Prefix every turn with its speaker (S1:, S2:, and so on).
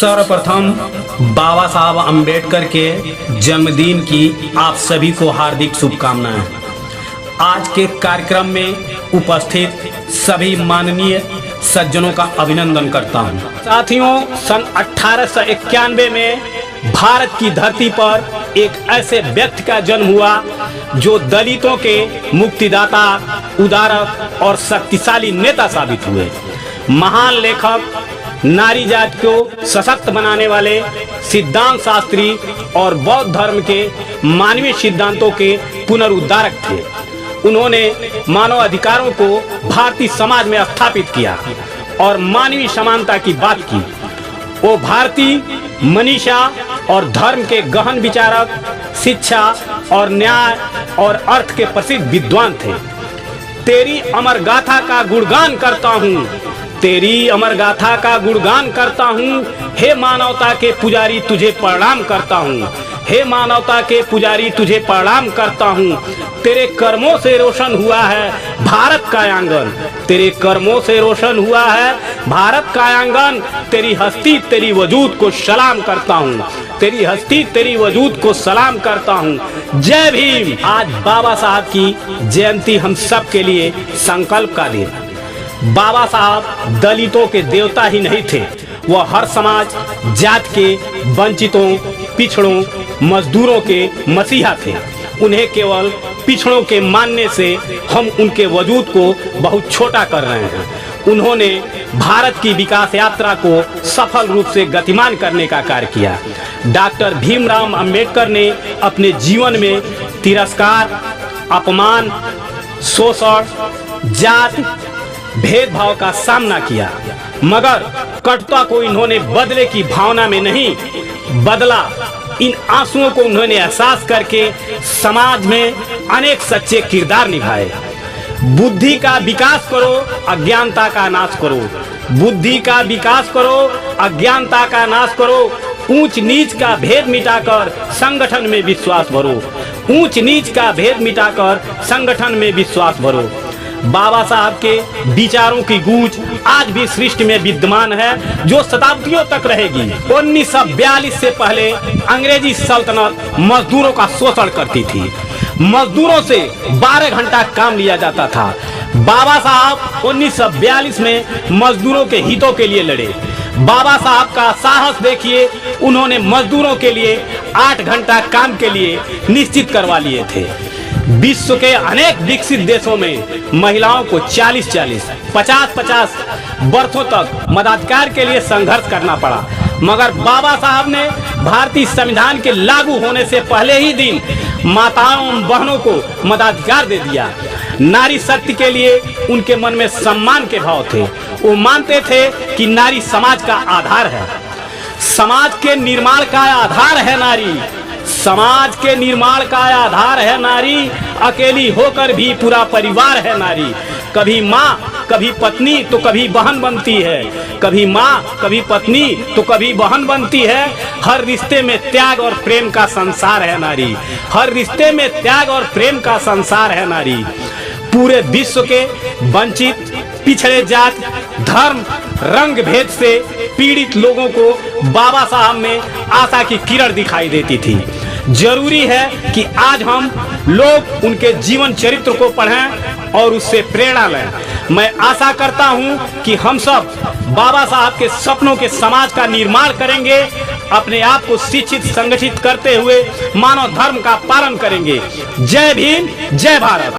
S1: सर्वप्रथम बाबा साहब अम्बेडकर के जन्मदिन की आप सभी को हार्दिक शुभकामनाएं। आज के कार्यक्रम में उपस्थित सभी माननीय सज्जनों का अभिनंदन करता हूं। साथियों, सन 1891 में भारत की धरती पर एक ऐसे व्यक्ति का जन्म हुआ जो दलितों के मुक्तिदाता, उदारक और शक्तिशाली नेता साबित हुए। महान लेखक, नारी जाति को सशक्त बनाने वाले सिद्धांत शास्त्री और बौद्ध धर्म के मानवीय सिद्धांतों के पुनरुद्धारक थे। उन्होंने मानव अधिकारों को भारतीय समाज में स्थापित किया और मानवीय समानता की बात की। वो भारतीय मनीषा और धर्म के गहन विचारक, शिक्षा और न्याय और अर्थ के प्रसिद्ध विद्वान थे। तेरी अमर गाथा का गुणगान करता हूँ, तेरी अमर गाथा का गुणगान करता हूँ, हे मानवता के पुजारी तुझे प्रणाम करता हूँ, हे मानवता के पुजारी तुझे प्रणाम करता हूँ। तेरे कर्मों से रोशन हुआ है भारत का आंगन, तेरे कर्मों से रोशन हुआ है भारत का आंगन। तेरी हस्ती तेरी वजूद को सलाम करता हूँ, तेरी हस्ती तेरी वजूद को सलाम करता हूँ। जय भीम। आज बाबा साहब की जयंती हम सब के लिए संकल्प का दिन। बाबा साहब दलितों के देवता ही नहीं थे, वह हर समाज, जात के वंचितों, पिछड़ों, मजदूरों के मसीहा थे। उन्हें केवल पिछड़ों के मानने से हम उनके वजूद को बहुत छोटा कर रहे हैं। उन्होंने भारत की विकास यात्रा को सफल रूप से गतिमान करने का कार्य किया। डॉक्टर भीमराव अंबेडकर ने अपने जीवन में तिरस्कार, अपमान, शोषण, जात, भेदभाव का सामना किया, मगर कटुता को इन्होंने बदले की भावना में नहीं बदला। इन आंसुओं को उन्होंने एहसास करके समाज में अनेक सच्चे किरदार निभाए। बुद्धि का विकास करो, अज्ञानता का नाश करो, बुद्धि का विकास करो, अज्ञानता का नाश करो। ऊंच नीच का भेद मिटाकर संगठन में विश्वास भरो, ऊंच नीच का भेद मिटाकर संगठन में विश्वास भरो। बाबा साहब के विचारों की गूंज आज भी सृष्टि में विद्यमान है, जो शताब्दियों तक रहेगी। 1942 से पहले अंग्रेजी सल्तनत मजदूरों का शोषण करती थी। मजदूरों से 12 घंटा काम लिया जाता था। बाबा साहब 1942 में मजदूरों के हितों के लिए लड़े। बाबा साहब का साहस देखिए, उन्होंने मजदूरों के लिए 8 घंटा काम के लिए निश्चित करवा लिए थे। विश्व के अनेक विकसित देशों में महिलाओं को 40-40, 50-50 वर्षों तक मताधिकार के लिए संघर्ष करना पड़ा, मगर बाबा साहब ने भारतीय संविधान के लागू होने से पहले ही दिन माताओं और बहनों को मताधिकार दे दिया। नारी शक्ति के लिए उनके मन में सम्मान के भाव थे। वो मानते थे कि नारी समाज का आधार है, समाज के निर्माण का आधार है नारी, समाज के निर्माण का आधार है नारी। अकेली होकर भी पूरा परिवार है नारी। कभी माँ, कभी पत्नी तो कभी बहन बनती है, कभी माँ, कभी पत्नी तो कभी बहन बनती है। हर रिश्ते में त्याग और प्रेम का संसार है नारी, हर रिश्ते में त्याग और प्रेम का संसार है नारी। पूरे विश्व के वंचित, पिछड़े जात, धर्म, रंग भेद से पीड़ित लोगों को बाबा साहब में आशा की किरण दिखाई देती थी। जरूरी है कि आज हम लोग उनके जीवन चरित्र को पढ़ें और उससे प्रेरणा लें। मैं आशा करता हूं कि हम सब बाबा साहब के सपनों के समाज का निर्माण करेंगे, अपने आप को शिक्षित, संगठित करते हुए मानव धर्म का पालन करेंगे। जय भीम, जय भारत।